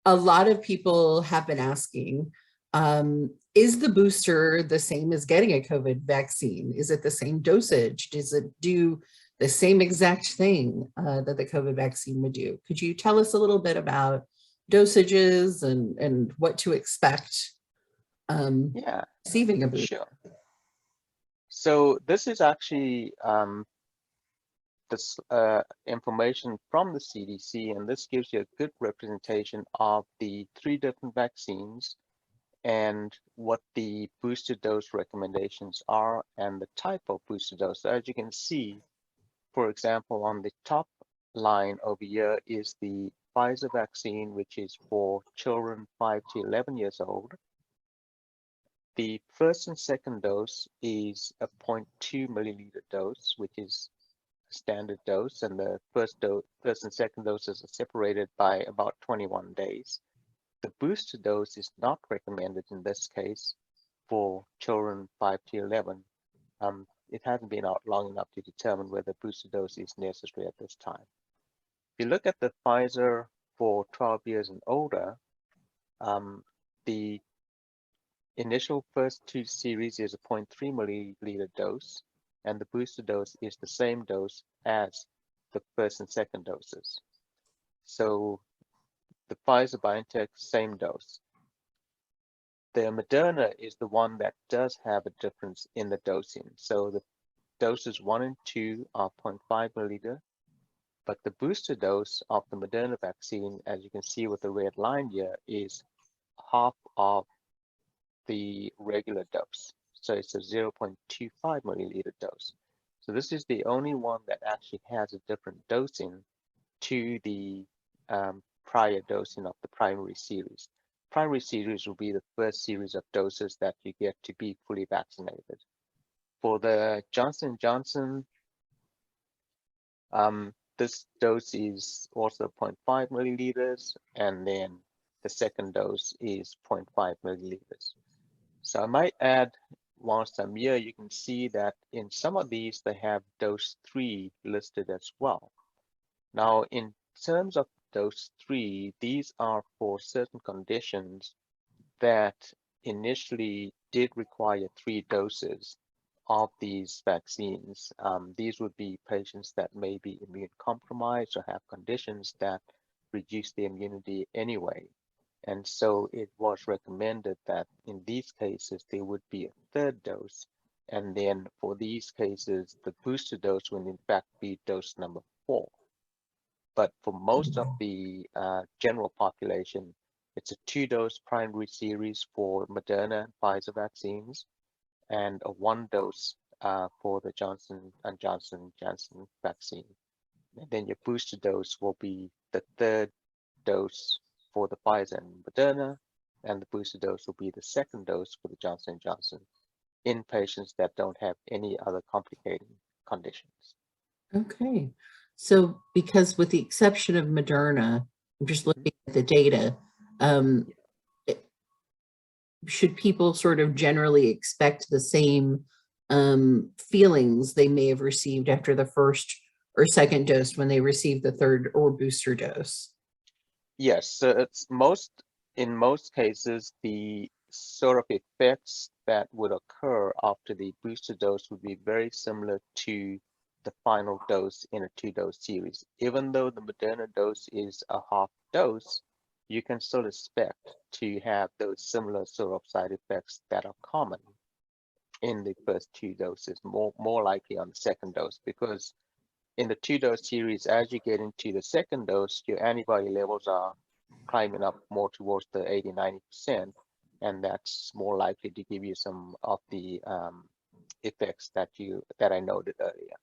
a lot of people have been asking, is the booster the same as getting a COVID vaccine? Is it the same dosage? Does it do the same exact thing that the COVID vaccine would do? Could you tell us a little bit about dosages and what to expect Yeah, receiving a booster? sure. So this is actually this information from the CDC, and this gives you a good representation of the 3 different vaccines and what the booster dose recommendations are and the type of booster dose. So as you can see, for example, on the top line over here is the Pfizer vaccine, which is for children 5 to 11 years old. The first and second dose is a 0.2 milliliter dose, which is a standard dose, and the first and second doses are separated by about 21 days. The booster dose is not recommended in this case for children 5 to 11. It hasn't been out long enough to determine whether booster dose is necessary at this time. If you look at the Pfizer for 12 years and older, the initial first 2 series is a 0.3 milliliter dose, and the booster dose is the same dose as the first and second doses. So the Pfizer BioNTech, same dose. The Moderna is the one that does have a difference in the dosing. So the doses 1 and 2 are 0.5 milliliter, but the booster dose of the Moderna vaccine, as you can see with the red line here, is half of the regular dose. So it's a 0.25 milliliter dose. So this is the only one that actually has a different dosing to the prior dosing of the primary series. Primary series will be the first series of doses that you get to be fully vaccinated. For the Johnson & Johnson, this dose is also 0.5 milliliters, and then the second dose is 0.5 milliliters. So I might add, whilst I'm here, you can see that in some of these, they have dose 3 listed as well. Now, in terms of dose 3, these are for certain conditions that initially did require 3 doses of these vaccines. These would be patients that may be immune compromised or have conditions that reduce the immunity anyway. And so it was recommended that in these cases, there would be a 3rd dose. And then for these cases, the booster dose would in fact be dose number 4. But for most of the general population, it's a 2-dose primary series for Moderna and Pfizer vaccines, and a 1-dose for the Johnson & Johnson vaccine. And then your booster dose will be the 3rd dose for the Pfizer and Moderna, and the booster dose will be the 2nd dose for the Johnson & Johnson in patients that don't have any other complicating conditions. Okay. So because with the exception of Moderna, I'm just looking at the data, should people sort of generally expect the same feelings they may have received after the first or second dose when they received the 3rd or booster dose? Yes, so it's in most cases, the sort of effects that would occur after the booster dose would be very similar to the final dose in a 2-dose series. Even though the Moderna dose is a half dose, you can still expect to have those similar sort of side effects that are common in the first 2 doses, more likely on the second dose, because in the 2-dose series, as you get into the second dose, your antibody levels are climbing up more towards the 80–90%, and that's more likely to give you some of the effects that I noted earlier.